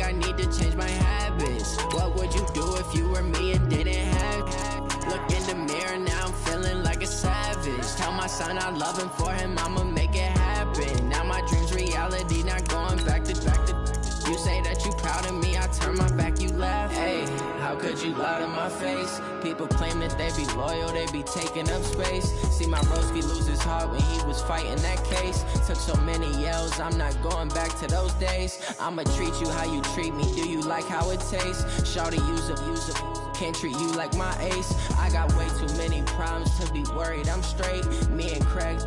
I need to change my habits. What would you do if you were me and didn't have? Look in the mirror, now I'm feeling like a savage. Tell my son I love him, for him I'ma make it happen. Now my dream's reality, not going back to. You say that you proud of me, I turn my back, you laugh. Hey, how could you lie to my face? People claim that they be loyal, they be taking up space. See my broski lose his heart when he was fighting that case. Took so many yells, I'm not going back to those days. I'ma treat you how you treat me, do you like how it tastes? Shawty, use up, can't treat you like my ace. I got way too many problems to be worried, I'm straight. Me and Craig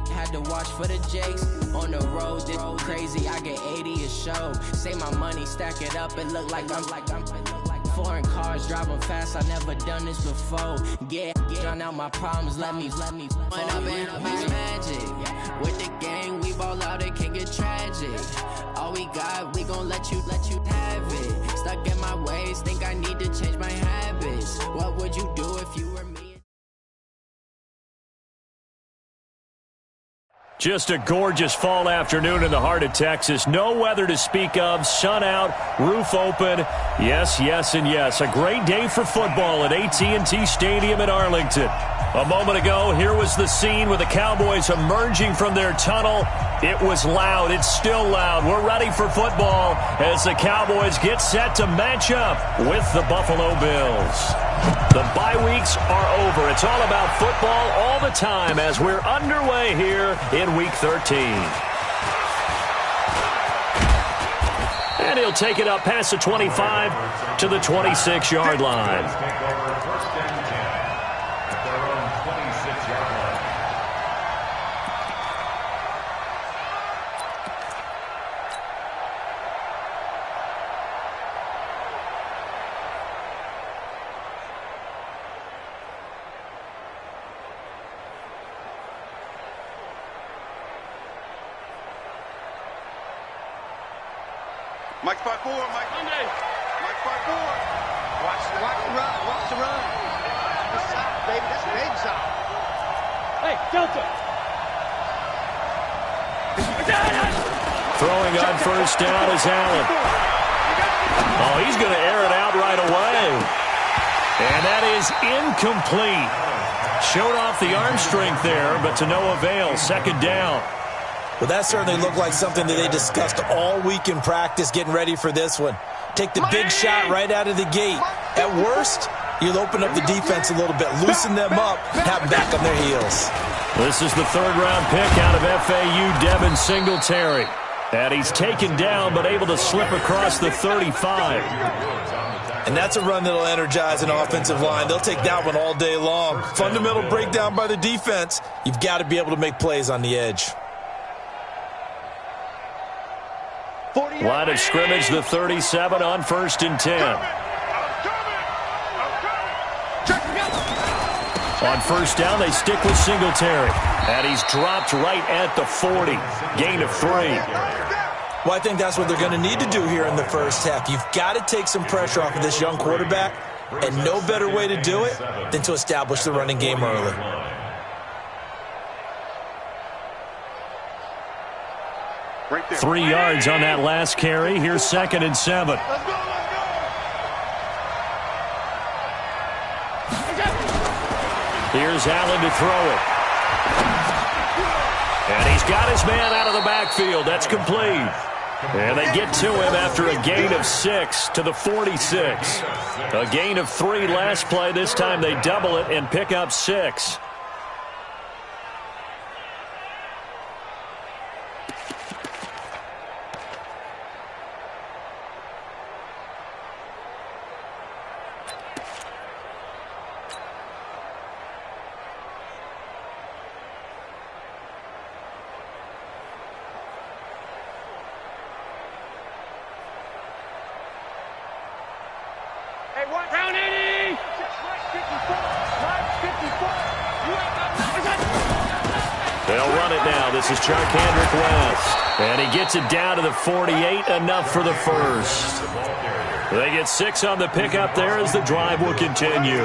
had to watch for the Jakes. On the road, this crazy, I get 80 a show. Say my money, stack it up, it look like I'm foreign cars, driving fast, I never done this before. Get drown out my problems, let me When up in Beast Magic, with the gang, we ball out, it can get tragic. All we got, we gon' let you have it. Stuck in my ways, think I need to change my habits. What would you do if you were me? Just a gorgeous fall afternoon in the heart of Texas. No weather to speak of. Sun out, roof open. Yes, yes, and yes. A great day for football at AT&T Stadium in Arlington. A moment ago, here was the scene with the Cowboys emerging from their tunnel. It was loud. It's still loud. We're ready for football as the Cowboys get set to match up with the Buffalo Bills. The bye weeks are over. It's all about football all the time as we're underway here in Week 13. And he'll take it up past the 25 to the 26-yard line. Mike 5-4, Mike Monday. Mike 5-4. Watch the run. This side, baby, this big side. Hey, Delta. Throwing on first down is Allen. Oh, he's going to air it out right away. And that is incomplete. Showed off the arm strength there, but to no avail. Second down. Well, that certainly looked like something that they discussed all week in practice getting ready for this one. Take the big shot right out of the gate. At worst, you'll open up the defense a little bit, loosen them up, have them back on their heels. This is the third-round pick out of FAU, Devin Singletary. And he's taken down but able to slip across the 35. And that's a run that'll energize an offensive line. They'll take that one all day long. Fundamental breakdown by the defense. You've got to be able to make plays on the edge. Line of scrimmage, the 37 on 1st and 10. On first down, they stick with Singletary. And he's dropped right at the 40. Gain of 3. Well, I think that's what they're going to need to do here in the first half. You've got to take some pressure off of this young quarterback. And no better way to do it than to establish the running game early. Right there. 3 yards on that last carry. Here's 2nd and 7. Here's Allen to throw it. And he's got his man out of the backfield. That's complete. And they get to him after a gain of 6 to the 46. A gain of 3 last play. This time they double it and pick up 6. They'll run it now. This is Charkandrick West. And he gets it down to the 48, enough for the first. They get 6 on the pickup there as the drive will continue.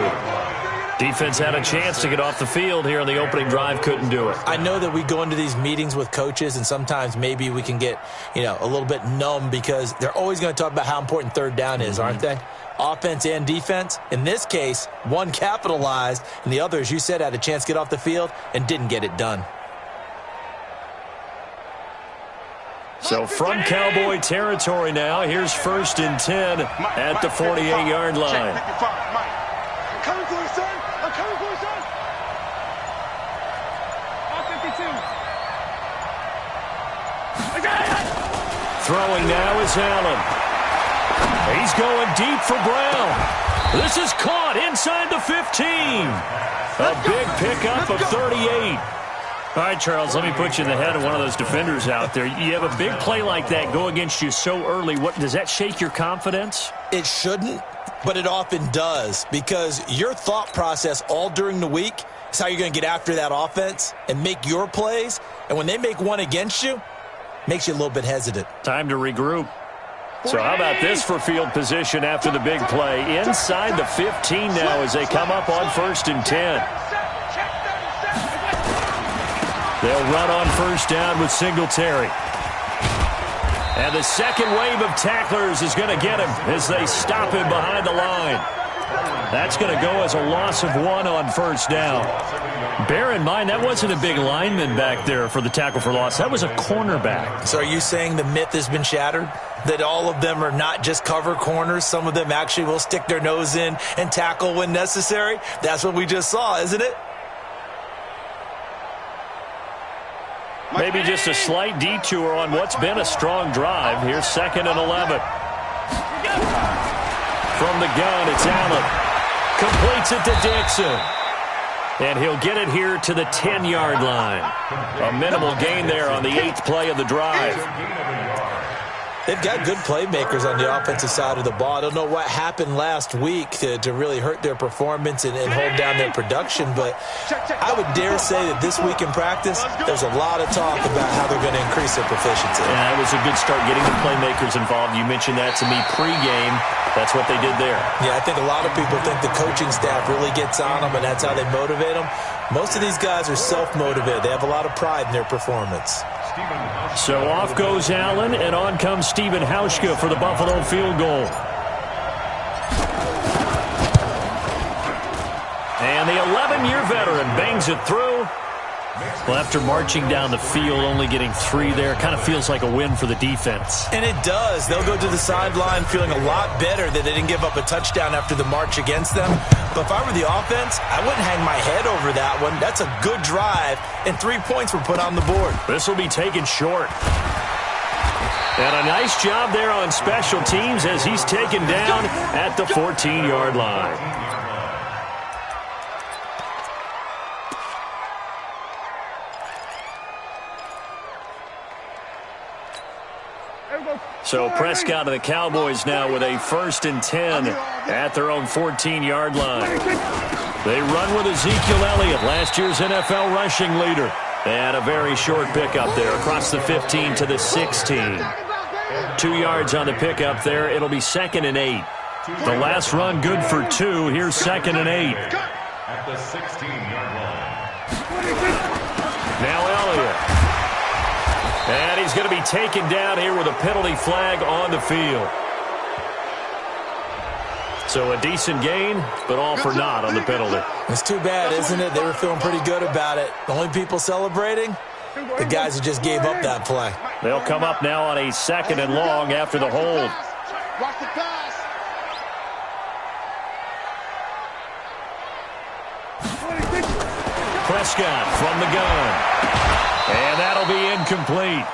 Defense had a chance to get off the field here on the opening drive, couldn't do it. I know that we go into these meetings with coaches, and sometimes maybe we can get, a little bit numb because they're always going to talk about how important third down is, aren't they? Offense and defense. In this case, one capitalized, and the other, as you said, had a chance to get off the field and didn't get it done. So from Cowboy territory now, here's 1st and 10 at the 48-yard line. I'm coming for you, son. I'm coming for you, son. All 52. Throwing now is Allen. He's going deep for Brown. This is caught inside the 15. A big pickup of 38. All right, Charles, let me put you in the head of one of those defenders out there. You have a big play like that go against you so early. Does that shake your confidence? It shouldn't, but it often does, because your thought process all during the week is how you're going to get after that offense and make your plays. And when they make one against you, it makes you a little bit hesitant. Time to regroup. So how about this for field position after the big play? Inside the 15 now as they come up on 1st and 10. They'll run on 1st down with Singletary. And the second wave of tacklers is going to get him as they stop him behind the line. That's going to go as a loss of 1 on 1st down. Bear in mind, that wasn't a big lineman back there for the tackle for loss. That was a cornerback. So are you saying the myth has been shattered? That all of them are not just cover corners? Some of them actually will stick their nose in and tackle when necessary? That's what we just saw, isn't it? Maybe just a slight detour on what's been a strong drive. Here's 2nd and 11. From the gun, it's Allen. Completes it to Dixon. And he'll get it here to the 10-yard line. A minimal gain there on the 8th play of the drive. They've got good playmakers on the offensive side of the ball. I don't know what happened last week to really hurt their performance and hold down their production, but I would dare say that this week in practice, there's a lot of talk about how they're going to increase their proficiency. Yeah, it was a good start getting the playmakers involved. You mentioned that to me pregame. That's what they did there. Yeah, I think a lot of people think the coaching staff really gets on them, and that's how they motivate them. Most of these guys are self-motivated. They have a lot of pride in their performance. So off goes Allen, and on comes Stephen Hauschka for the Buffalo field goal. And the 11-year veteran bangs it through. Well, after marching down the field, only getting 3 there, kind of feels like a win for the defense. And it does. They'll go to the sideline feeling a lot better that they didn't give up a touchdown after the march against them. But if I were the offense, I wouldn't hang my head over that one. That's a good drive, and 3 points were put on the board. This will be taken short. And a nice job there on special teams as he's taken down at the 14-yard line. So Prescott and the Cowboys now with a 1st and 10 at their own 14-yard line. They run with Ezekiel Elliott, last year's NFL rushing leader. And a very short pickup there across the 15 to the 16. 2 yards on the pickup there. It'll be 2nd and 8. The last run good for 2. Here's 2nd and 8. At the 16-yard line. Now Elliott. And he's going to be taken down here with a penalty flag on the field. So a decent gain, but all for naught on the penalty. It's too bad, isn't it? They were feeling pretty good about it. The only people celebrating, the guys who just gave up that play. They'll come up now on a 2nd and long after the hold. Watch the pass. Prescott from the gun. And that'll be incomplete.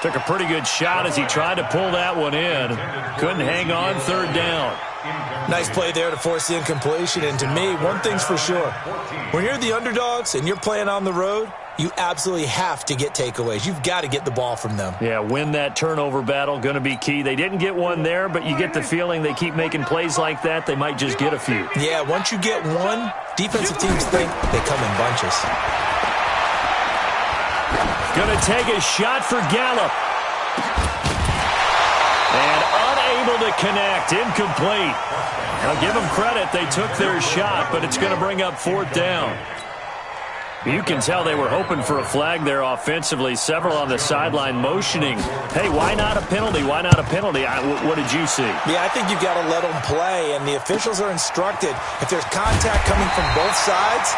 Took a pretty good shot as he tried to pull that one in. Couldn't hang on, 3rd down. Nice play there to force the incompletion. And to me, one thing's for sure. When you're the underdogs and you're playing on the road, you absolutely have to get takeaways. You've got to get the ball from them. Yeah, win that turnover battle, going to be key. They didn't get one there, but you get the feeling they keep making plays like that, they might just get a few. Yeah, once you get one, defensive teams think they come in bunches. Going to take a shot for Gallup. And Unable to connect. Incomplete. I'll give them credit. They took their shot, but it's going to bring up 4th down. You can tell they were hoping for a flag there offensively. Several on the sideline motioning, hey, why not a penalty? Why not a penalty? What did you see? Yeah, I think you've got to let them play, and the officials are instructed. If there's contact coming from both sides,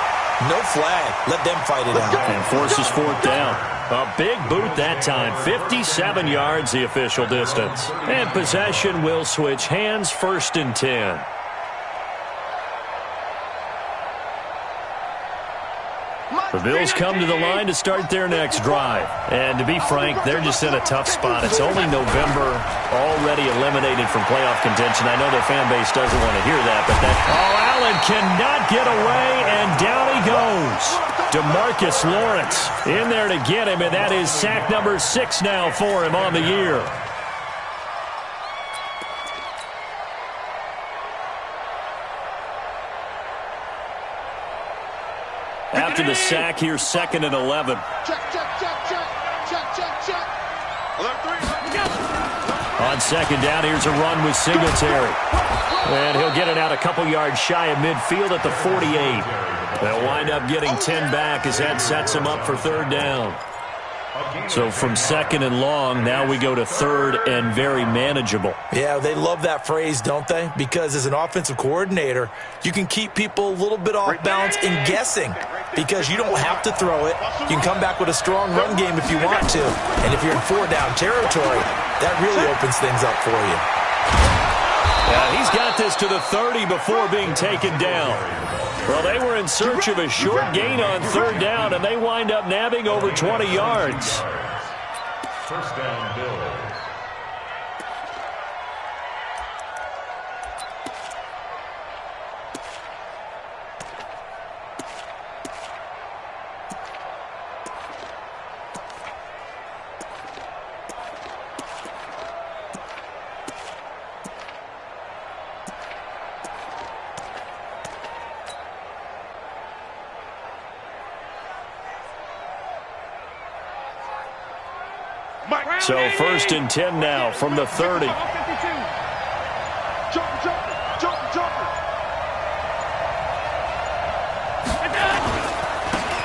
no flag. Let them fight it out. And forces 4th down. A big boot that time. 57 yards the official distance. And possession will switch hands, 1st and 10. The Bills come to the line to start their next drive. And to be frank, they're just in a tough spot. It's only November, already eliminated from playoff contention. I know their fan base doesn't want to hear that, but Allen cannot get away, and down he goes. DeMarcus Lawrence in there to get him, and that is sack number 6 now for him on the year. After the sack, here's 2nd and 11. Check. On 2nd down, here's a run with Singletary. And he'll get it out a couple yards shy of midfield at the 48. They'll wind up getting 10 back as that sets them up for 3rd down. So from 2nd and long, now we go to 3rd and very manageable. Yeah, they love that phrase, don't they? Because as an offensive coordinator, you can keep people a little bit off balance in guessing because you don't have to throw it. You can come back with a strong run game if you want to. And if you're in 4-down territory, that really opens things up for you. Yeah, he's got this to the 30 before being taken down. Well, they were in search of a short gain on 3rd down, and they wind up nabbing over 20 yards. 1st down, Bills. So 1st and 10 now from the 30.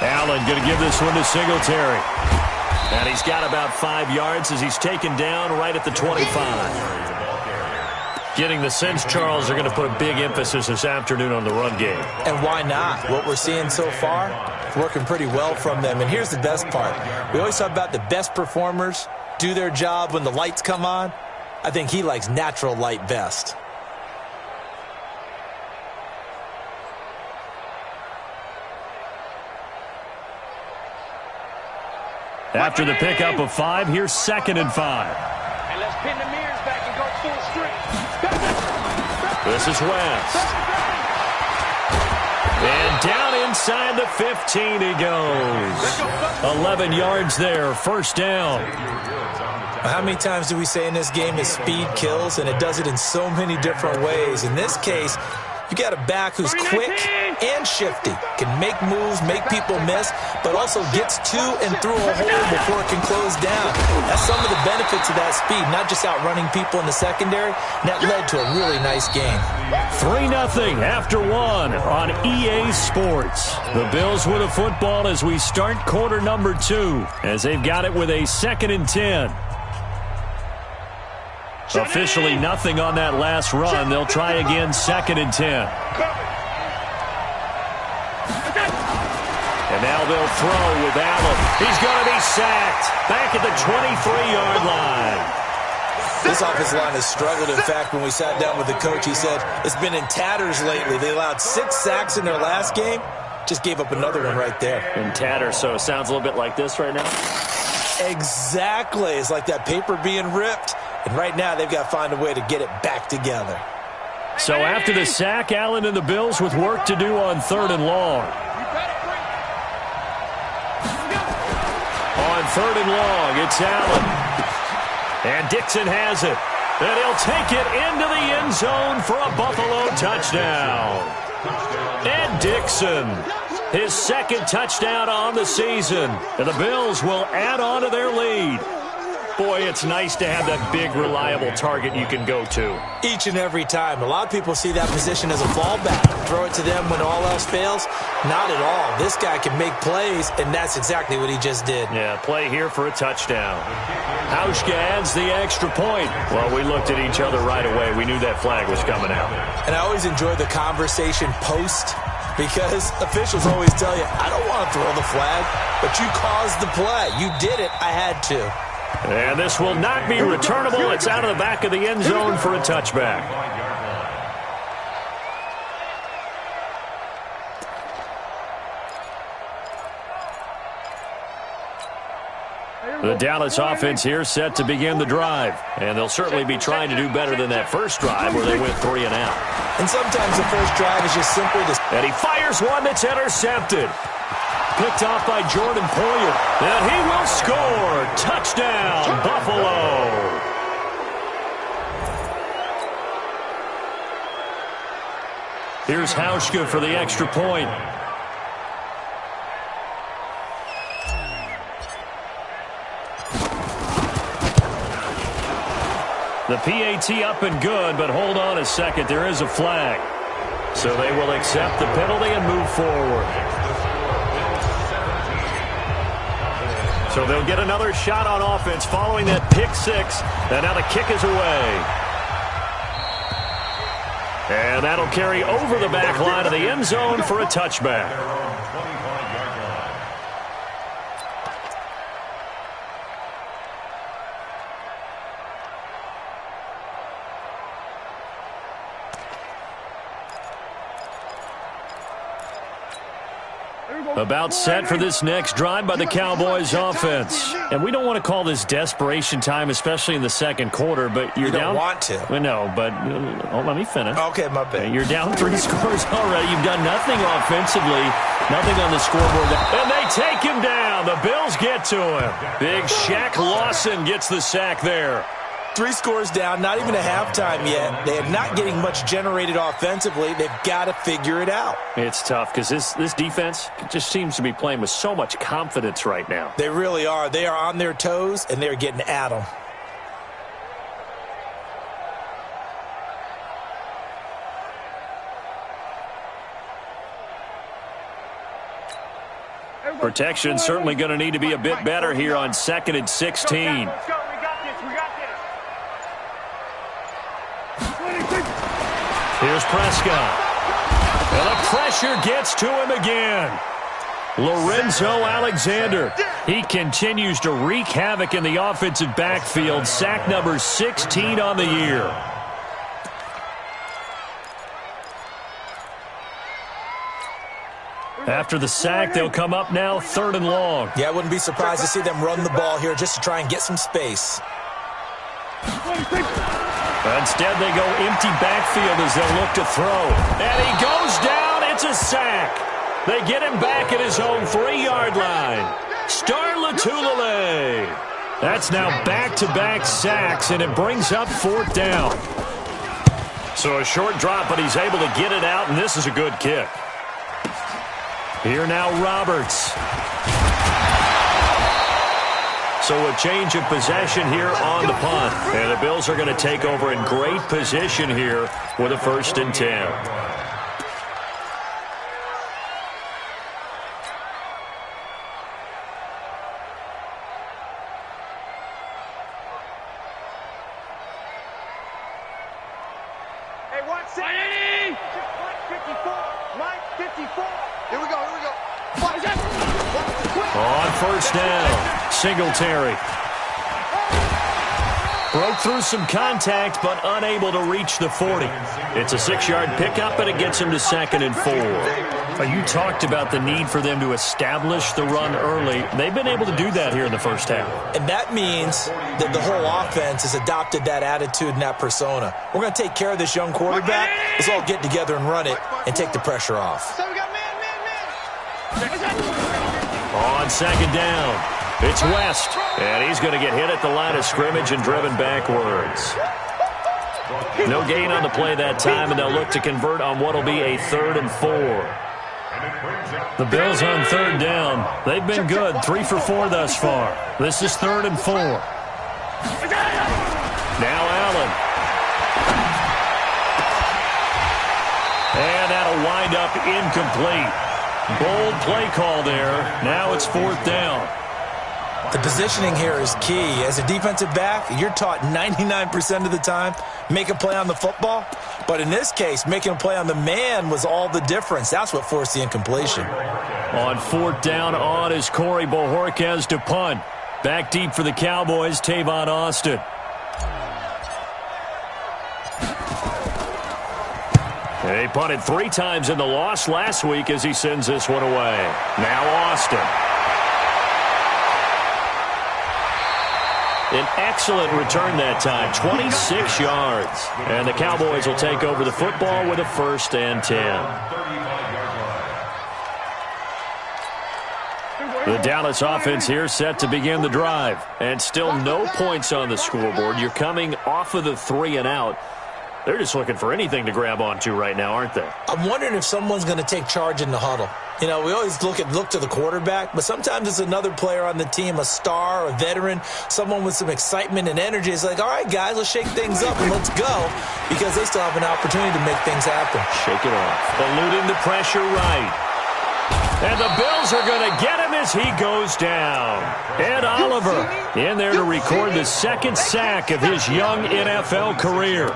Allen going to give this one to Singletary. And he's got about 5 yards as he's taken down right at the 25. Getting the sense, Charles, are going to put a big emphasis this afternoon on the run game. And why not? What we're seeing so far, working pretty well from them. And here's the best part. We always talk about the best performers do their job when the lights come on. I think he likes natural light best. After the pickup of 5, here's 2nd and 5. And let's pin the mirrors back and go full strength. This is West. And down inside the 15 he goes. 11 yards there, 1st down. How many times do we say in this game is speed kills, and it does it in so many different ways. In this case, you got a back who's quick and shifty, can make moves, make people miss, but also gets to and through a hole before it can close down. That's some of the benefits of that speed, not just outrunning people in the secondary. And that led to a really nice game. 3-0 after 1 on EA Sports. The Bills with a football as we start quarter number 2, as they've got it with a 2nd and 10. Officially nothing on that last run. They'll try again, 2nd and 10. And now they'll throw with Allen. He's going to be sacked back at the 23-yard line. This offensive line has struggled. In fact, when we sat down with the coach, he said it's been in tatters lately. They allowed 6 sacks in their last game. Just gave up another one right there. In tatters, so it sounds a little bit like this right now? Exactly. It's like that paper being ripped. And right now, they've got to find a way to get it back together. So after the sack, Allen and the Bills with work to do on 3rd and long. On 3rd and long, it's Allen. And Dixon has it. And he'll take it into the end zone for a Buffalo touchdown. Ed Dixon, his 2nd touchdown on the season. And the Bills will add on to their lead. Boy, it's nice to have that big, reliable target you can go to. Each and every time. A lot of people see that position as a fallback. Throw it to them when all else fails. Not at all. This guy can make plays, and that's exactly what he just did. Yeah, play here for a touchdown. Hauschka adds the extra point. Well, we looked at each other right away. We knew that flag was coming out. And I always enjoy the conversation post, because officials always tell you, I don't want to throw the flag, but you caused the play. You did it. I had to. And this will not be returnable. It's out of the back of the end zone for a touchback. The Dallas offense here set to begin the drive. And they'll certainly be trying to do better than that first drive where they went 3 and out. And sometimes the first drive is just simply this. And he fires one that's intercepted. Picked off by Jordan Poyer. And he will score. Touchdown, Buffalo. Here's Hauschka for the extra point. The PAT up and good, but hold on a second. There is a flag. So they will accept the penalty and move forward. So they'll get another shot on offense following that pick six. And now the kick is away. And that'll carry over the back line of the end zone for a touchback. About set for this next drive by the Cowboys offense. And we don't want to call this desperation time, especially in the second quarter, but you're down. You don't want to. Well, no, but let me finish. Okay, my bad. You're down 3 scores already. You've done nothing offensively, nothing on the scoreboard. And they take him down. The Bills get to him. Big Shaq Lawson gets the sack there. 3 scores down, not even a halftime yet. They are not getting much generated offensively. They've got to figure it out. It's tough because this defense just seems to be playing with so much confidence right now. They really are. They are on their toes, and they're getting at them. Protection certainly going to need to be a bit better here on 2nd and 16. Here's Prescott. And the pressure gets to him again. Lorenzo Alexander. He continues to wreak havoc in the offensive backfield. Sack number 16 on the year. After the sack, they'll come up now 3rd and long. Yeah, I wouldn't be surprised to see them run the ball here just to try and get some space. Instead, they go empty backfield as they'll look to throw. And he goes down. It's a sack. They get him back at his own 3-yard line. Star Latulippe. That's now back-to-back sacks, and it brings up 4th down. So a short drop, but he's able to get it out, and this is a good kick. Here now, Roberts. So a change of possession here on the punt. And the Bills are going to take over in great position here with a 1st and 10. Hey, watch it. Mike 54. Mike 54. Here we go. Watch it. On 1st down. Singletary. Broke through some contact, but unable to reach the 40. It's a 6-yard pickup, and it gets him to 2nd and 4. You talked about the need for them to establish the run early. They've been able to do that here in the first half. And that means that the whole offense has adopted that attitude and that persona. We're going to take care of this young quarterback. Let's all get together and run it and take the pressure off. So we got man. On 2nd down. It's West, and he's going to get hit at the line of scrimmage and driven backwards. No gain on the play that time, and they'll look to convert on what will be a 3rd and 4. The Bills on 3rd down. They've been good, 3 for 4 thus far. This is 3rd and 4. Now Allen. And that'll wind up incomplete. Bold play call there. Now it's 4th down. The positioning here is key. As a defensive back, you're taught 99% of the time, make a play on the football. But in this case, making a play on the man was all the difference. That's what forced the incompletion. On 4th down, on is Corey Bojorquez to punt. Back deep for the Cowboys, Tavon Austin. He punted 3 times in the loss last week as he sends this one away. Now Austin. An excellent return that time, 26 yards. And the Cowboys will take over the football with a 1st and 10. The Dallas offense here set to begin the drive. And still no points on the scoreboard. You're coming off of the 3 and out. They're just looking for anything to grab onto right now, aren't they? I'm wondering if someone's going to take charge in the huddle. You know, we always look to the quarterback, but sometimes it's another player on the team, a star, a veteran, someone with some excitement and energy. It's like, all right, guys, let's shake things up and let's go, because they still have an opportunity to make things happen. Shake it off. Eluding the pressure right. And the Bills are going to get him as he goes down. Ed Oliver in there to record the 2nd sack of his young NFL career.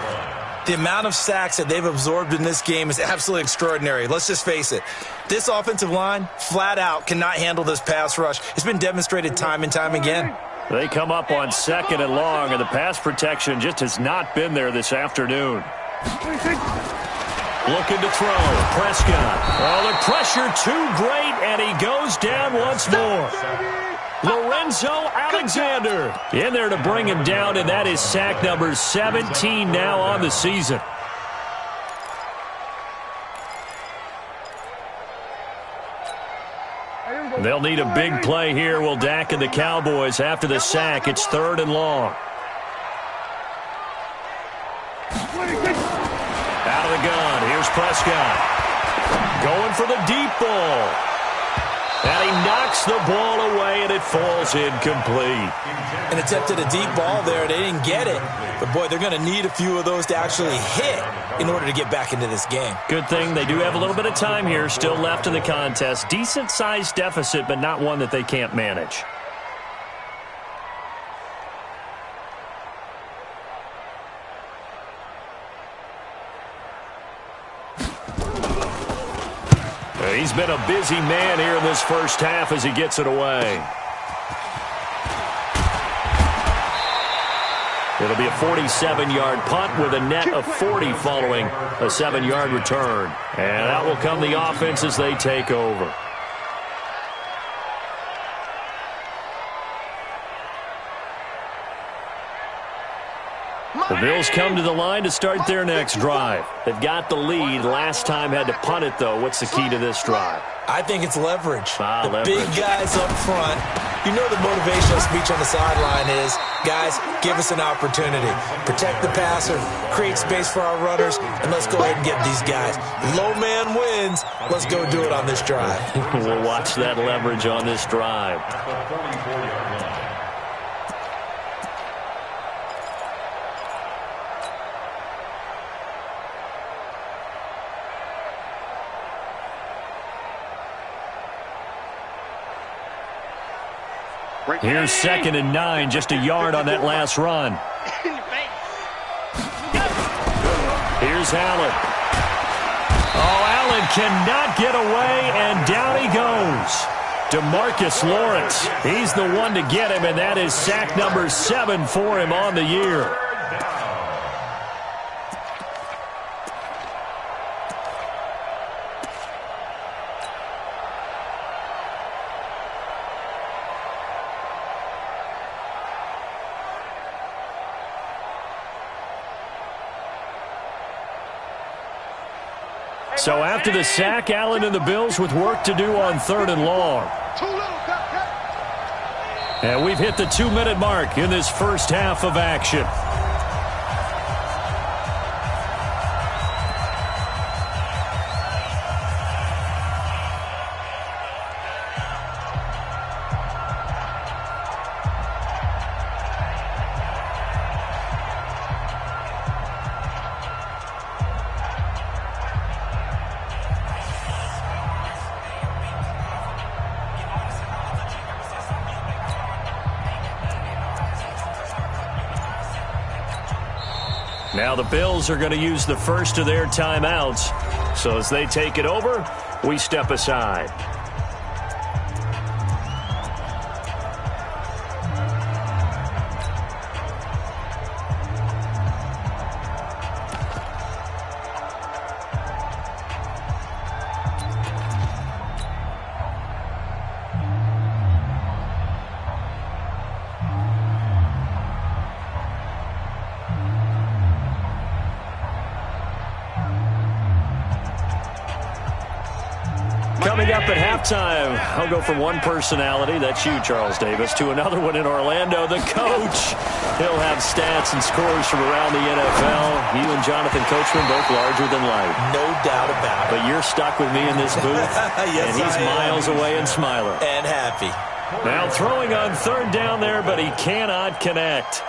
The amount of sacks that they've absorbed in this game is absolutely extraordinary. Let's just face it. This offensive line, flat out, cannot handle this pass rush. It's been demonstrated time and time again. They come up on 2nd and long, and the pass protection just has not been there this afternoon. Looking to throw. Prescott. Oh, the pressure too great, and he goes down once more. Lorenzo Alexander in there to bring him down, and that is sack number 17 now on the season. They'll need a big play here, will Dak and the Cowboys. After the sack, it's 3rd and long. Out of the gun, here's Prescott. Going for the deep ball. And he knocks the ball away, and it falls incomplete. An attempt at a deep ball there. They didn't get it. But, boy, they're going to need a few of those to actually hit in order to get back into this game. Good thing they do have a little bit of time here still left in the contest. Decent-sized deficit, but not one that they can't manage. He's been a busy man here in this first half as he gets it away. It'll be a 47-yard punt with a net of 40 following a 7-yard return. And that will come the offense as they take over. The Bills come to the line to start their next drive. They've got the lead. Last time had to punt it, though. What's the key to this drive? I think it's leverage. Leverage. Big guys up front. You know the motivational speech on the sideline is, guys, give us an opportunity. Protect the passer, create space for our runners, and let's go ahead and get these guys. Low man wins. Let's go do it on this drive. We'll watch that leverage on this drive. Here's 2nd and 9, just a yard on that last run. Here's Allen. Oh, Allen cannot get away, and down he goes. DeMarcus Lawrence, he's the one to get him, and that is sack number 7 for him on the year. So after the sack, Allen and the Bills with work to do on 3rd and long. And we've hit the 2-minute mark in this first half of action. Now the Bills are going to use the first of their timeouts. So as they take it over, we step aside. Coming up at halftime, I'll go from one personality, that's you, Charles Davis, to another one in Orlando, the coach. He'll have stats and scores from around the NFL. You and Jonathan Coachman both larger than life. No doubt about it. But you're stuck with me in this booth, yes, and he's miles away and smiling. And happy. Now throwing on third down there, but he cannot connect.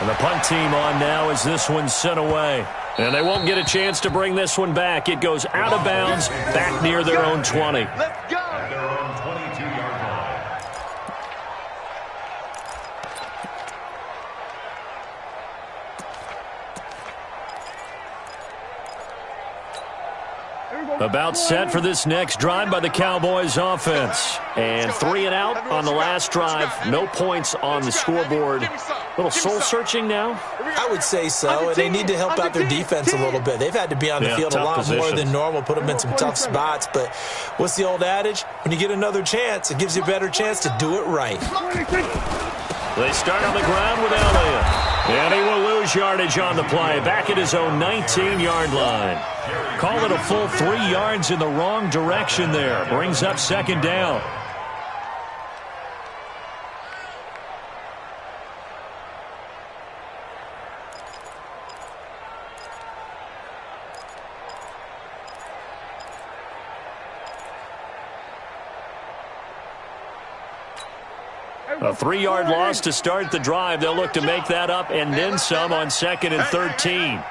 And the punt team on now as this one's sent away. And they won't get a chance to bring this one back. It goes out of bounds, back near their own 20. Let's go. At their own 22-yard line. About set for this next drive by the Cowboys offense. And 3 and out on the last drive. No points on the scoreboard. A little soul-searching now? I would say so, and they need to help out their defense a little bit. They've had to be on the field a lot more than normal, put them in some tough spots. But what's the old adage? When you get another chance, it gives you a better chance to do it right. They start on the ground with Elliott. And he will lose yardage on the play. Back at his own 19-yard line. Call it a full 3 yards in the wrong direction there. Brings up second down. A 3-yard loss to start the drive. They'll look to make that up and then some on 2nd and 13.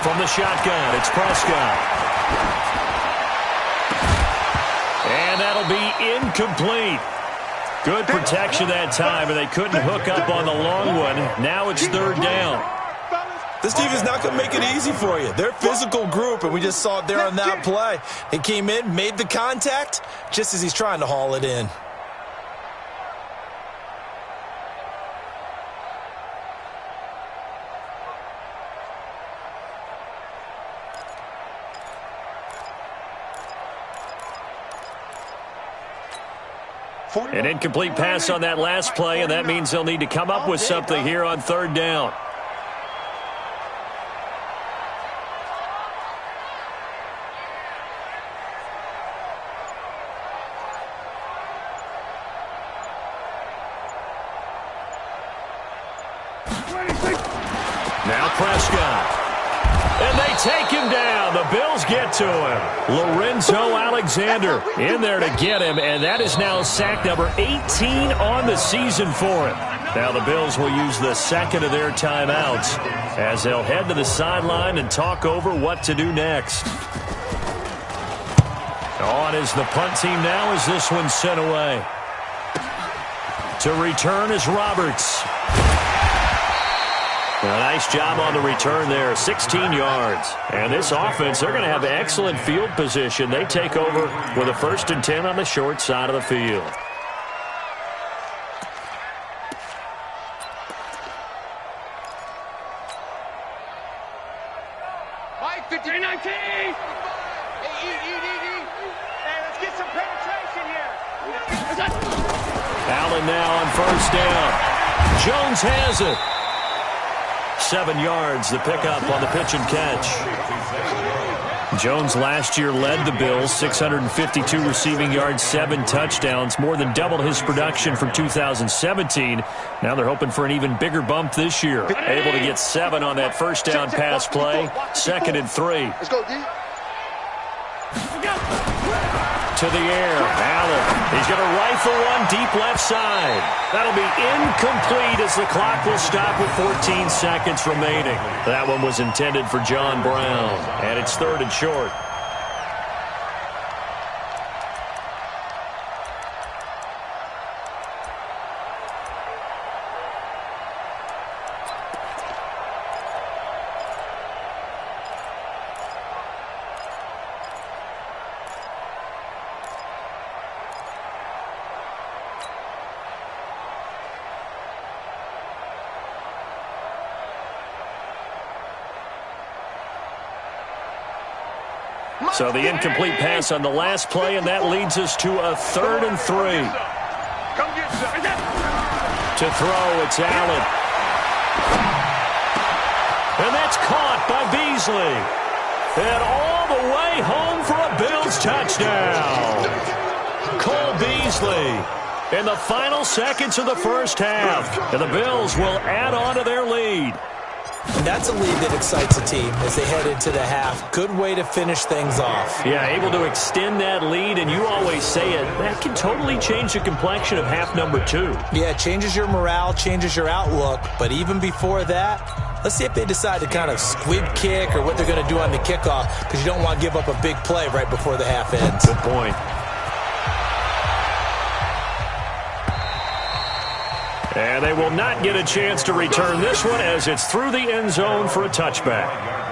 From the shotgun, it's Prescott. And that'll be incomplete. Good protection that time, and they couldn't hook up on the long one. Now it's 3rd down. This team is not going to make it easy for you. They're a physical group, and we just saw it there on that play. They came in, made the contact, just as he's trying to haul it in. An incomplete pass on that last play, and that means they'll need to come up with something here on 3rd down. Now Prescott. And they take him down. The Bills get to him. Lorenzo Alexander in there to get him, and that is now sack number 18 on the season for him. Now the Bills will use the second of their timeouts as they'll head to the sideline and talk over what to do next. On is the punt team now as this one's sent away. To return is Roberts. A nice job on the return there, 16 yards. And this offense, they're going to have excellent field position. They take over with a 1st and 10 on the short side of the field. Mike, 53-19. Hey, let's get some penetration here. Allen now on 1st down. Jones has it. 7 yards, the pickup on the pitch and catch. Jones last year led the Bills, 652 receiving yards, 7 touchdowns, more than doubled his production from 2017. Now they're hoping for an even bigger bump this year. Able to get 7 on that 1st down pass play, 2nd and 3. Let's go, D. To the air, Allen. He's going to rifle one deep left side. That'll be incomplete as the clock will stop with 14 seconds remaining. That one was intended for John Brown, and it's 3rd and short. So the incomplete pass on the last play, and that leads us to a 3rd and 3. To throw, it's Allen. And that's caught by Beasley. And all the way home for a Bills touchdown. Cole Beasley in the final seconds of the first half. And the Bills will add on to their lead. And that's a lead that excites a team as they head into the half. Good way to finish things off. Yeah, able to extend that lead, and you always say it, that can totally change the complexion of half number 2. Yeah, it changes your morale, changes your outlook. But even before that, let's see if they decide to kind of squib kick or what they're going to do on the kickoff, because you don't want to give up a big play right before the half ends. Good point. And they will not get a chance to return this one as it's through the end zone for a touchback.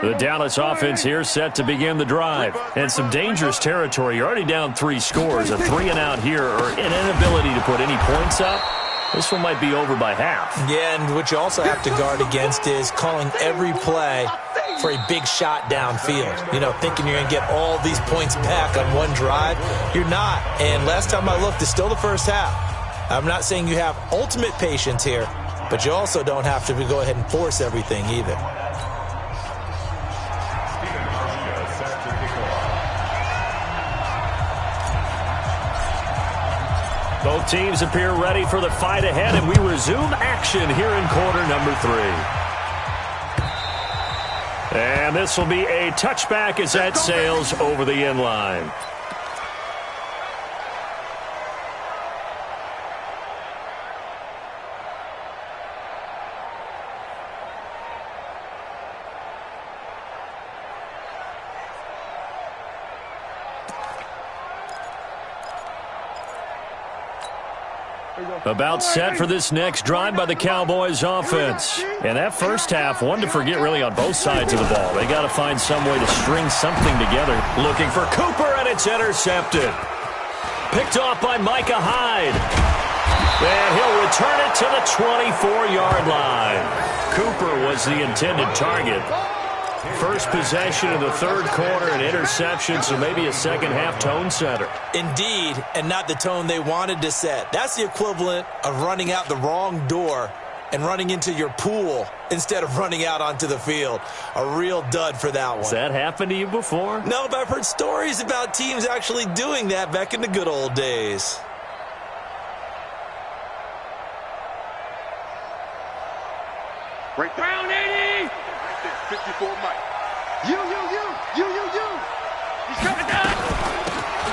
The Dallas offense here set to begin the drive. And some dangerous territory. You're already down 3 scores. A 3-and-out here, or an inability to put any points up. This one might be over by half. Yeah, and what you also have to guard against is calling every play for a big shot downfield. You know, thinking you're going to get all these points back on one drive. You're not. And last time I looked, it's still the first half. I'm not saying you have ultimate patience here, but you also don't have to go ahead and force everything either. Both teams appear ready for the fight ahead, and we resume action here in quarter number 3. And this will be a touchback as that sails over the end line. About set for this next drive by the Cowboys offense. And that first half, one to forget really on both sides of the ball. They got to find some way to string something together. Looking for Cooper, and it's intercepted. Picked off by Micah Hyde. And he'll return it to the 24-yard line. Cooper was the intended target. First possession of the third quarter, an interception, so maybe a second-half tone setter. Indeed, and not the tone they wanted to set. That's the equivalent of running out the wrong door and running into your pool instead of running out onto the field. A real dud for that one. Has that happened to you before? No, but I've heard stories about teams actually doing that back in the good old days. Right there. Round 80! 54 Mike. You. He's coming down.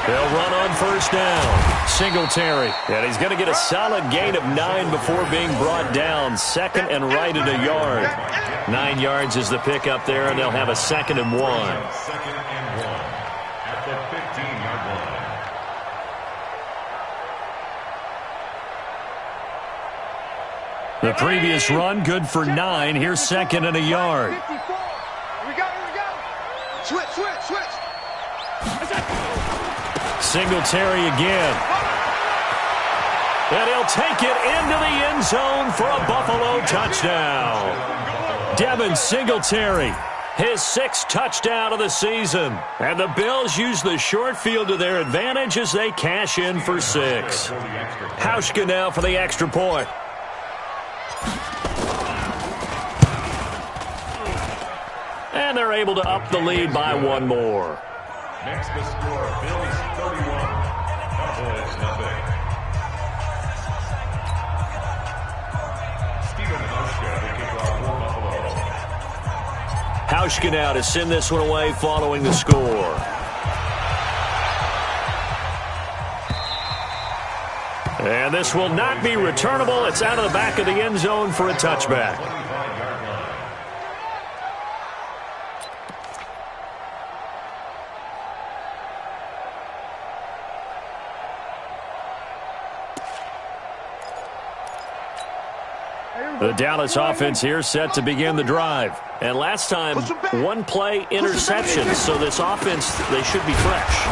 They'll run on first down. Singletary. And he's going to get a solid gain of 9 before being brought down. Second and right at a yard. 9 yards is the pickup there, and they'll have a 2nd and 1. 2nd and 1 at the 15-yard line. The previous run, good for 9. Here's 2nd and a yard. Here we go. Switch. Singletary again. And he'll take it into the end zone for a Buffalo touchdown. Devin Singletary, his 6th touchdown of the season. And the Bills use the short field to their advantage as they cash in for 6. Hauschka now for the extra point. And they're able to up the lead by 1 more. Next the score, Bills 31, Cowboys nothing. Stephen Hauschka to kick off for Buffalo. Hauschka now to send this one away following the score. And this will not be returnable. It's out of the back of the end zone for a touchback. The Dallas offense here set to begin the drive. And last time, one-play interception. So this offense, they should be fresh.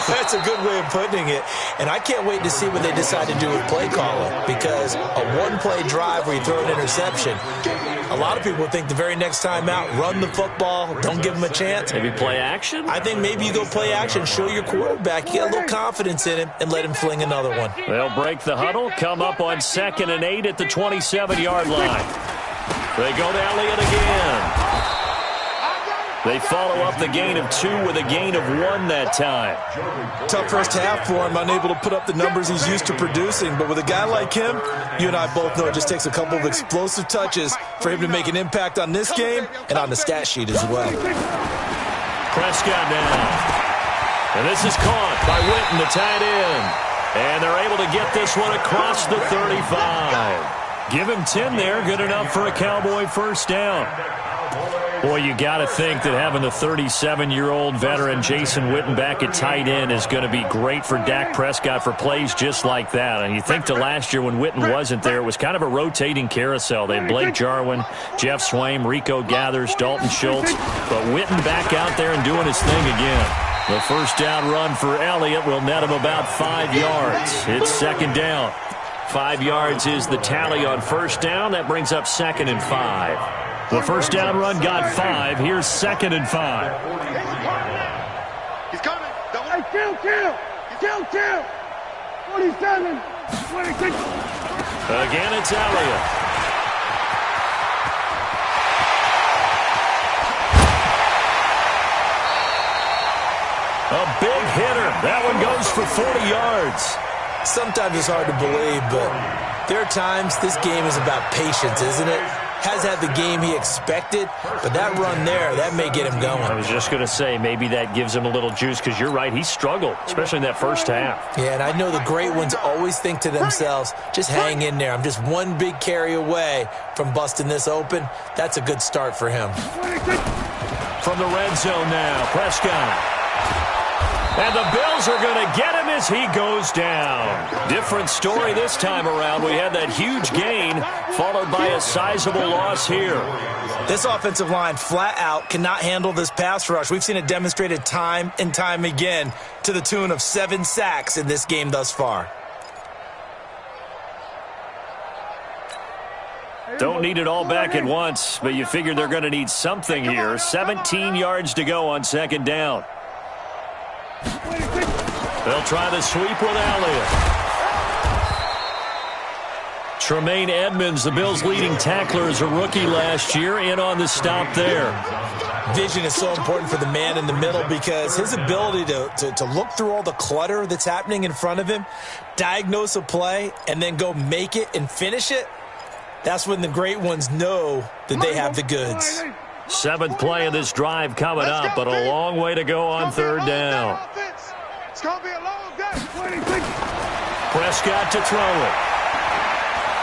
That's a good way of putting it. And I can't wait to see what they decide to do with play calling. Because a one-play drive where you throw an interception, a lot of people think the very next time out, run the football, don't give them a chance. Maybe play action? I think maybe you go play action, show your quarterback, you get a little confidence in him, and let him fling another one. They'll break the huddle, come up on 2nd and 8 at the 27-yard line. They go to Elliott again. They follow up the gain of 2 with a gain of 1 that time. Tough first half for him, unable to put up the numbers he's used to producing. But with a guy like him, you and I both know it just takes a couple of explosive touches for him to make an impact on this game and on the stat sheet as well. Prescott now. And this is caught by Witten, the tight end. And they're able to get this one across the 35. Give him 10 there, good enough for a Cowboy first down. Boy, you got to think that having the 37-year-old veteran Jason Witten back at tight end is going to be great for Dak Prescott for plays just like that. And you think to last year when Witten wasn't there, it was kind of a rotating carousel. They had Blake Jarwin, Jeff Swaim, Rico Gathers, Dalton Schultz. But Witten back out there and doing his thing again. The first down run for Elliott will net him about 5 yards. It's 2nd down. 5 yards is the tally on first down. That brings up 2nd and 5. The first down run got 5. Here's 2nd and 5. He's coming. Hey, kill. 27, 26. Again, it's Elliott. A big hitter. That one goes for 40 yards. Sometimes it's hard to believe, but there are times this game is about patience, isn't it? Has had the game he expected, but that run there, that may get him going. I was just going to say, maybe that gives him a little juice, because you're right, he struggled, especially in that first half. Yeah, and I know the great ones always think to themselves, just hang in there. I'm just one big carry away from busting this open. That's a good start for him. From the red zone now, Prescott. And the Bills are going to get him as he goes down. Different story this time around. We had that huge gain followed by a sizable loss here. This offensive line flat out cannot handle this pass rush. We've seen it demonstrated time and time again to the tune of 7 sacks in this game thus far. Don't need it all back at once, but you figure they're going to need something here. 17 yards to go on 2nd down. They'll try the sweep with Elliott. Tremaine Edmonds, the Bills' leading tackler as a rookie last year, in on the stop there. Vision is so important for the man in the middle because his ability to look through all the clutter that's happening in front of him, diagnose a play, and then go make it and finish it, that's when the great ones know that they have the goods. 7th play of this drive coming up, but a long way to go on 3rd down. It's going to be a long day. 26. Prescott to throw it.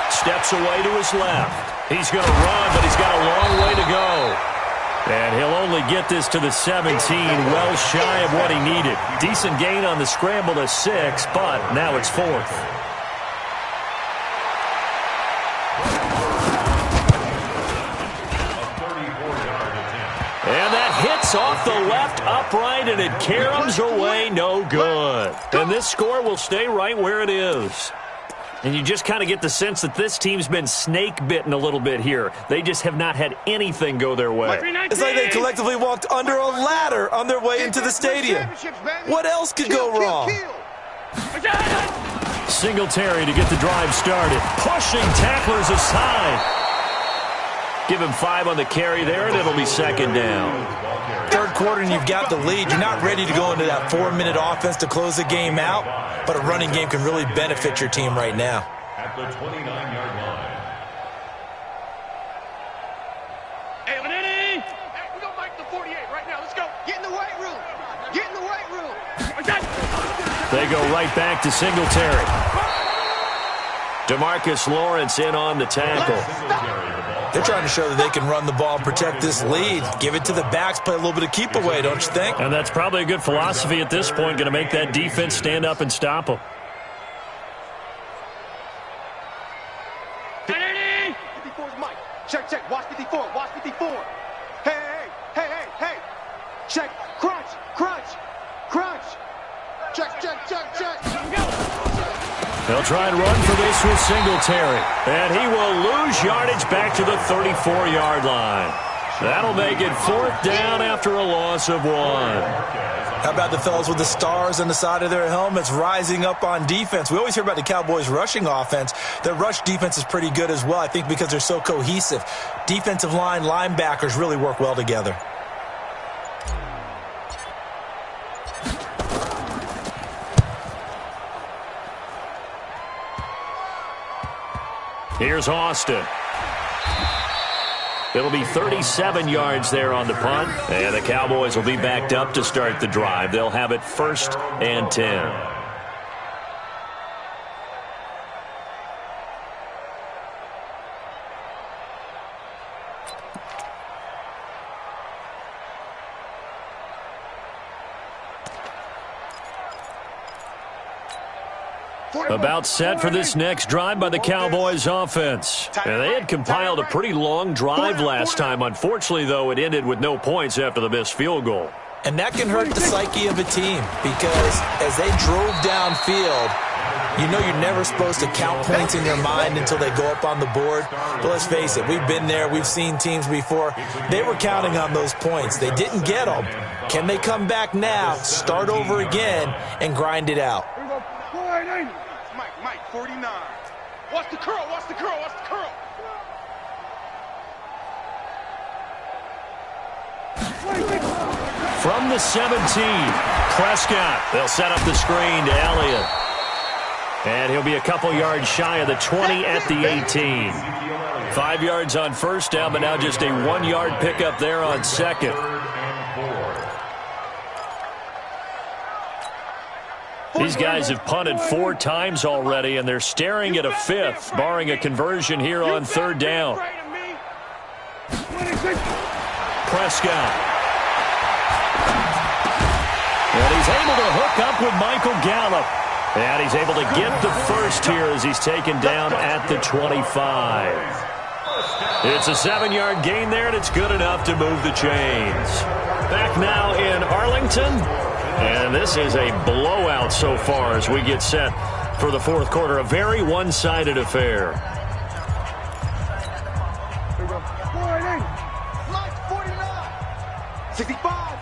Steps away to his left. He's going to run, but he's got a long way to go. And he'll only get this to the 17, well shy of what he needed. Decent gain on the scramble to 6, but now it's 4th. And that hits off the left upright, and it caroms away, no good. And this score will stay right where it is. And you just kind of get the sense that this team's been snake-bitten a little bit here. They just have not had anything go their way. It's like they collectively walked under a ladder on their way into the stadium. What else could go wrong? Singletary to get the drive started. Pushing tacklers aside. Give him 5 on the carry there, and it'll be 2nd down. 3rd quarter, and you've got the lead. You're not ready to go into that 4-minute offense to close the game out, but a running game can really benefit your team right now. At the 29-yard line. Hey, Lenny! Hey, we're going to make the 48 right now. Let's go. Get in the weight room. Get in the weight room. They go right back to Singletary. DeMarcus Lawrence in on the tackle. They're trying to show that they can run the ball and protect this lead. Give it to the backs, play a little bit of keep away, don't you think? And that's probably a good philosophy at this point, going to make that defense stand up and stop them. They'll try and run for this with Singletary. And he will lose yardage back to the 34-yard line. That'll make it 4th down after a loss of 1. How about the fellas with the stars on the side of their helmets rising up on defense? We always hear about the Cowboys' rushing offense. Their rush defense is pretty good as well, I think, because they're so cohesive. Defensive line, linebackers really work well together. Here's Austin. It'll be 37 yards there on the punt, and the Cowboys will be backed up to start the drive. They'll have it 1st and 10. About set for this next drive by the Cowboys offense. And they had compiled a pretty long drive last time. Unfortunately, though, it ended with no points after the missed field goal. And that can hurt the psyche of a team because as they drove downfield, you know you're never supposed to count points in your mind until they go up on the board. But let's face it, we've been there. We've seen teams before. They were counting on those points. They didn't get them. Can they come back now, start over again, and grind it out? Mike, 49. Watch the curl, watch the curl, watch the curl. From the 17, Prescott. They'll set up the screen to Elliott. And he'll be a couple yards shy of the 20 at the 18. 5 yards on 1st down, but now just a 1-yard pickup there on 2nd. These guys have punted 4 times already, and they're staring at a 5th, barring a conversion here on 3rd down. Prescott. And he's able to hook up with Michael Gallup. And he's able to get the first here as he's taken down at the 25. It's a 7-yard gain there, and it's good enough to move the chains. Back now in Arlington. And this is a blowout so far as we get set for the 4th quarter. A very one-sided affair. 65.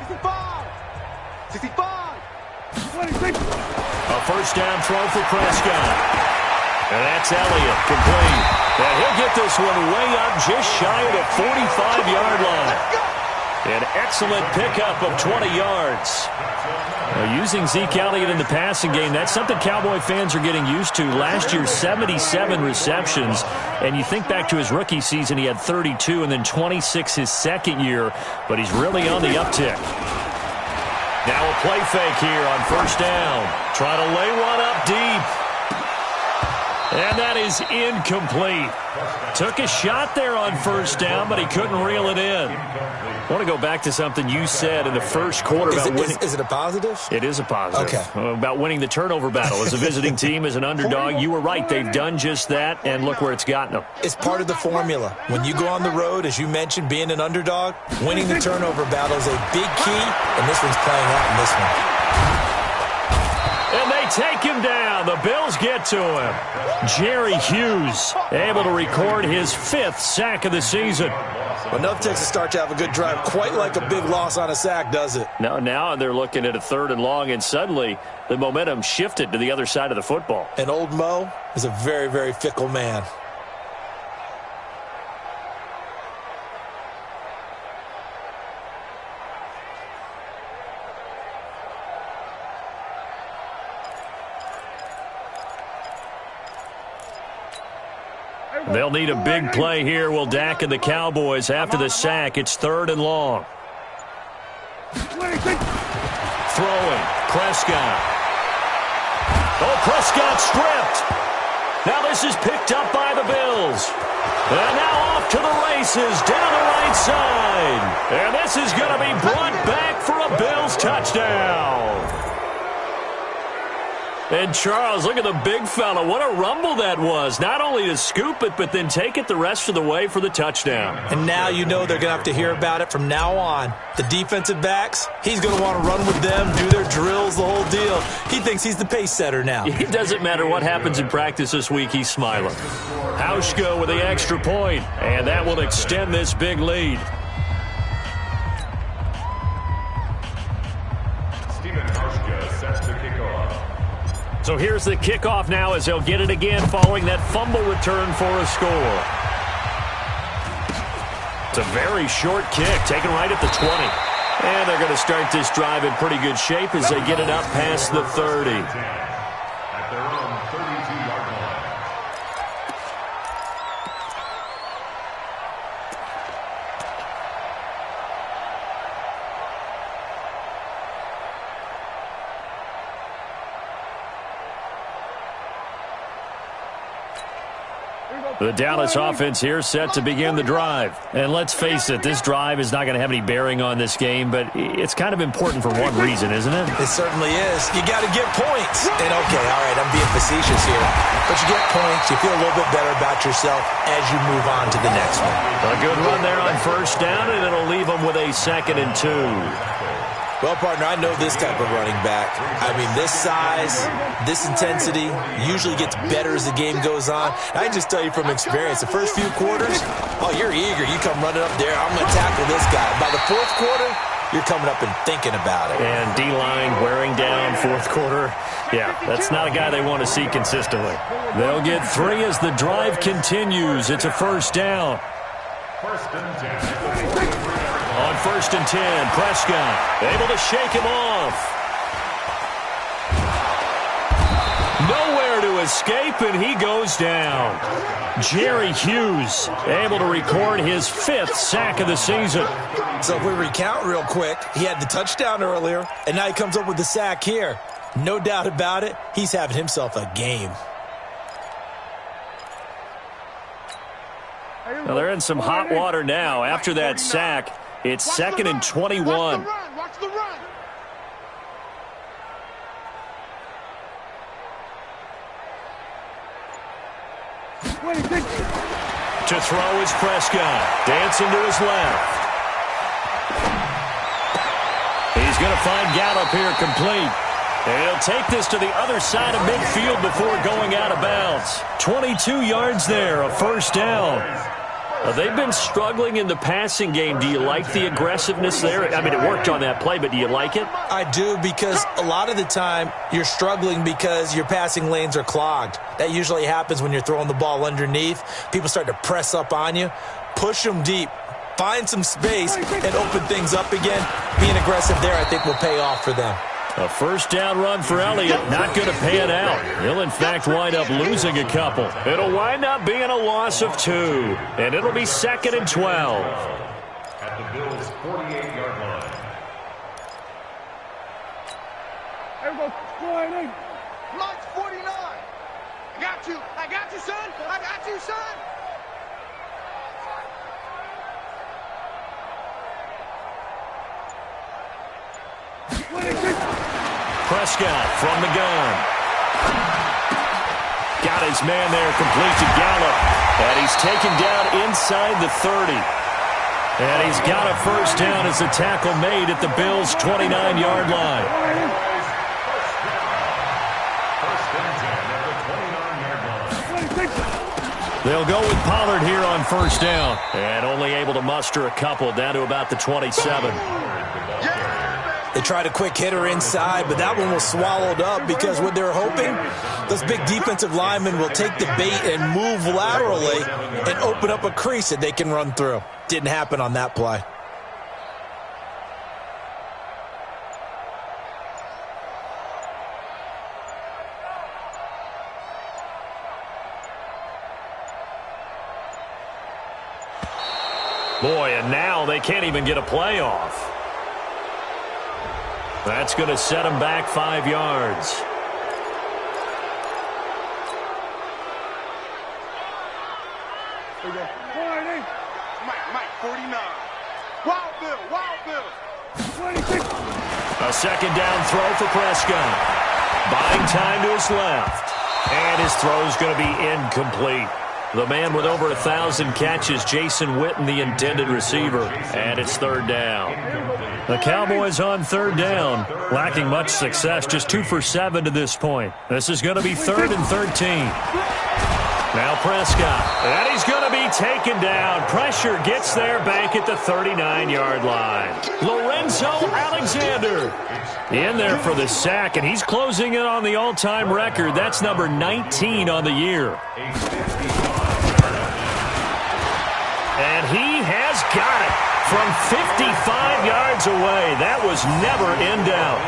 A 1st down throw for Prescott. And that's Elliott, complete. And he'll get this one way up just shy of the 45-yard line. An excellent pickup of 20 yards. Using Zeke Elliott in the passing game, that's something Cowboy fans are getting used to. Last year, 77 receptions. And you think back to his rookie season, he had 32 and then 26 his 2nd year. But he's really on the uptick. Now a play fake here on 1st down. Trying to lay one up deep. And that is incomplete. Took a shot there on 1st down, but he couldn't reel it in. I want to go back to something you said in the 1st quarter about winning. Is it a positive? It is a positive. Okay. About winning the turnover battle. As a visiting team, as an underdog, you were right. They've done just that, and look where it's gotten them. It's part of the formula. When you go on the road, as you mentioned, being an underdog, winning the turnover battle is a big key, and this one's playing out in this one. And they take him down. The Bills get to him. Jerry Hughes able to record his 5th sack of the season. Well, enough takes a start to have a good drive. Quite like a big loss on a sack, does it? Now they're looking at a 3rd and long, and suddenly the momentum shifted to the other side of the football. And old Mo is a very, very fickle man. They'll need a big play here. Will Dak and the Cowboys after the sack. It's 3rd and long. Throwing. Prescott. Oh, Prescott stripped. Now this is picked up by the Bills. And now off to the races down the right side. And this is going to be brought back for a Bills touchdown. And Charles, look at the big fella. What a rumble that was. Not only to scoop it, but then take it the rest of the way for the touchdown. And now you know they're going to have to hear about it from now on. The defensive backs, he's going to want to run with them, do their drills, the whole deal. He thinks he's the pace setter now. It doesn't matter what happens in practice this week, he's smiling. Hauschka with the extra point, and that will extend this big lead. So here's the kickoff now as they'll get it again following that fumble return for a score. It's a very short kick, taken right at the 20. And they're going to start this drive in pretty good shape as they get it up past the 30. At their own 32-yard line. The Dallas offense here set to begin the drive. And let's face it, this drive is not going to have any bearing on this game, but it's kind of important for one reason, isn't it? It certainly is. You got to get points. And okay, all right, I'm being facetious here. But you get points, you feel a little bit better about yourself as you move on to the next one. A good run there on first down, and it'll leave them with a 2nd and 2. Well, partner, I know this type of running back. I mean, this size, this intensity usually gets better as the game goes on. I can just tell you from experience, the first few quarters, oh, you're eager. You come running up there, I'm going to tackle this guy. By the fourth quarter, you're coming up and thinking about it. And D-line wearing down fourth quarter. Yeah, that's not a guy they want to see consistently. They'll get 3 as the drive continues. It's a first down. First and 10. On first and 10, Prescott able to shake him off. Nowhere to escape, and he goes down. Jerry Hughes able to record his 5th sack of the season. So if we recount real quick, he had the touchdown earlier, and now he comes up with the sack here. No doubt about it, he's having himself a game. Well, they're in some hot water now. After that sack, it's 2nd and 21. Watch the run. To throw is Prescott. Dancing to his left. He's going to find Gallup here complete. And he'll take this to the other side of midfield before going out of bounds. 22 yards there, a first down. They've been struggling in the passing game. Do you like the aggressiveness there? I mean, it worked on that play, but do you like it? I do, because a lot of the time you're struggling because your passing lanes are clogged. That usually happens when you're throwing the ball underneath. People start to press up on you. Push them deep. Find some space and open things up again. Being aggressive there, I think, will pay off for them. A first down run for Elliott, not going to pan out. He'll, in fact, wind up losing a couple. It'll wind up being a loss of 2, and it'll be 2nd and 12. At the Bills' 48-yard line. Everybody, Mike's 49. I got you. I got you, son. I got you, son. Prescott from the gun. Got his man there, complete to Gallup. And he's taken down inside the 30. And he's got a first down as the tackle made at the Bills' 29-yard line. First and 10 at the 29-yard line. They'll go with Pollard here on first down. And only able to muster a couple down to about the 27. They tried a quick hitter inside, but that one was swallowed up because what they're hoping, those big defensive linemen will take the bait and move laterally and open up a crease that they can run through. Didn't happen on that play. Boy, and now they can't even get a play off. That's going to set them back 5 yards. Mike, 49. Wild Bill. A second down throw for Prescott. Buying time to his left. And his throw's going to be incomplete. The man with over 1,000 catches, Jason Witten, the intended receiver. And it's third down. The Cowboys on third down, lacking much success, just 2 for 7 to this point. This is going to be 3rd and 13. Now Prescott, and he's going to be taken down. Pressure gets there back at the 39-yard line. Lorenzo Alexander in there for the sack, and he's closing in on the all-time record. That's number 19 on the year. And he has got it from 55 yards away. That was never in doubt.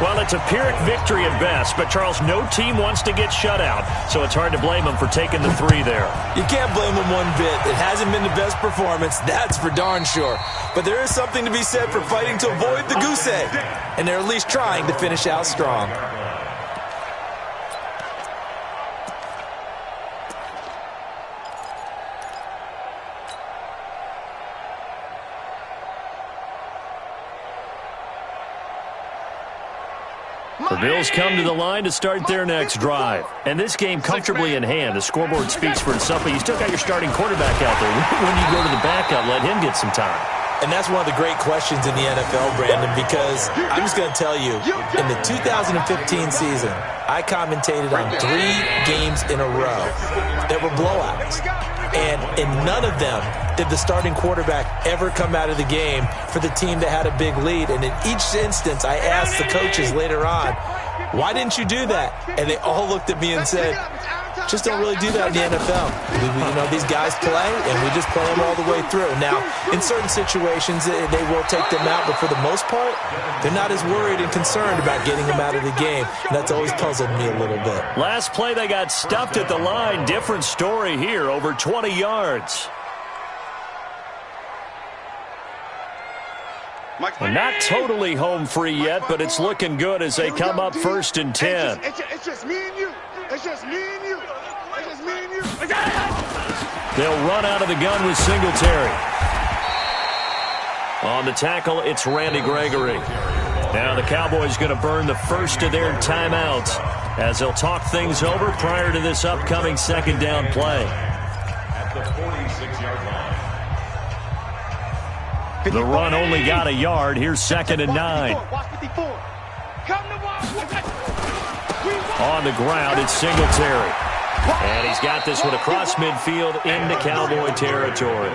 Well, it's a Pyrrhic victory at best, but, Charles, no team wants to get shut out, so it's hard to blame them for taking the 3 there. You can't blame them one bit. It hasn't been the best performance, that's for darn sure. But there is something to be said for fighting to avoid the goose egg, and they're at least trying to finish out strong. The Bills come to the line to start their next drive. And this game comfortably in hand. The scoreboard speaks for itself, but you still got your starting quarterback out there. When you go to the backup, let him get some time. And that's one of the great questions in the NFL, Brandon, because I'm just going to tell you, in the 2015 season, I commentated on 3 games in a row that were blowouts. And in none of them did the starting quarterback ever come out of the game for the team that had a big lead. And in each instance, I asked the coaches later on, why didn't you do that? And they all looked at me and said, just don't really do that in the NFL. These guys play, and we just play them all the way through. Now, in certain situations, they will take them out, but for the most part, they're not as worried and concerned about getting them out of the game. And that's always puzzled me a little bit. Last play, they got stuffed at the line. Different story here, over 20 yards. And not totally home free yet, but it's looking good as they come up 1st and 10. It's just me and you. It's just me and you. It's just me and you. They'll run out of the gun with Singletary. On the tackle, it's Randy Gregory. Now the Cowboys going to burn the first of their timeouts as they'll talk things over prior to this upcoming 2nd down play. At the 46-yard line. The run only got a yard. Here's 2nd and 9. On the ground, it's Singletary. And he's got this one across midfield into Cowboy territory.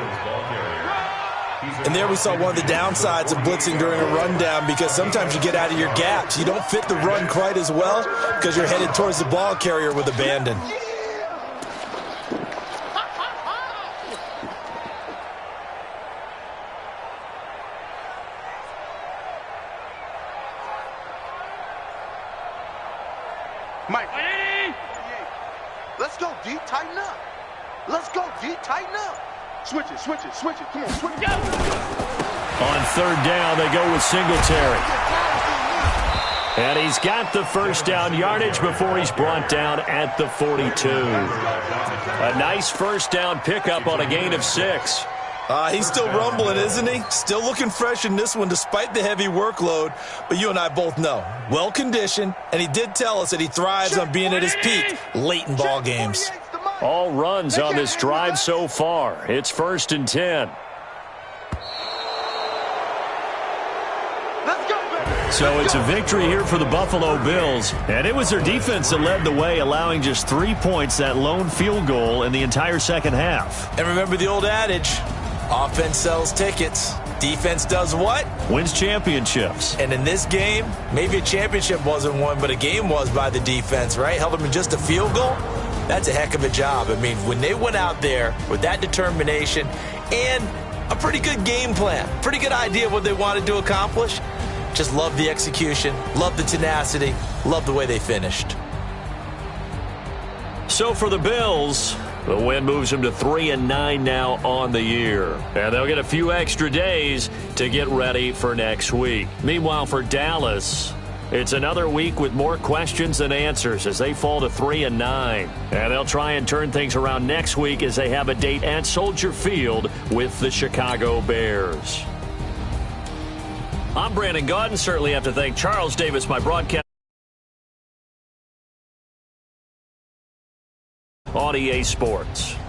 And there we saw one of the downsides of blitzing during a rundown, because sometimes you get out of your gaps. You don't fit the run quite as well because you're headed towards the ball carrier with abandon. Mike, let's go deep, tighten up. Let's go deep, tighten up. Switch it. Come on, switch it. On 3rd down, they go with Singletary. And he's got the first down yardage before he's brought down at the 42. A nice first down pickup on a gain of 6. He's still rumbling, isn't he? Still looking fresh in this one despite the heavy workload. But you and I both know, well-conditioned, and he did tell us that he thrives on being at his peak late in ball games. All runs on this drive so far. It's 1st and 10. So it's a victory here for the Buffalo Bills. And it was their defense that led the way, allowing just 3 points, that lone field goal in the entire second half. And remember the old adage, offense sells tickets. Defense does what? Wins championships. And in this game, maybe a championship wasn't won, but a game was by the defense, right? Held them in just a field goal. That's a heck of a job. I mean, when they went out there with that determination and a pretty good game plan, pretty good idea of what they wanted to accomplish, just love the execution, love the tenacity, love the way they finished. So for the Bills, the win moves them to 3-9 now on the year. And they'll get a few extra days to get ready for next week. Meanwhile, for Dallas, it's another week with more questions than answers as they fall to 3-9. And they'll try and turn things around next week as they have a date at Soldier Field with the Chicago Bears. I'm Brandon Gaudin. Certainly have to thank Charles Davis, my broadcast. on EA Sports.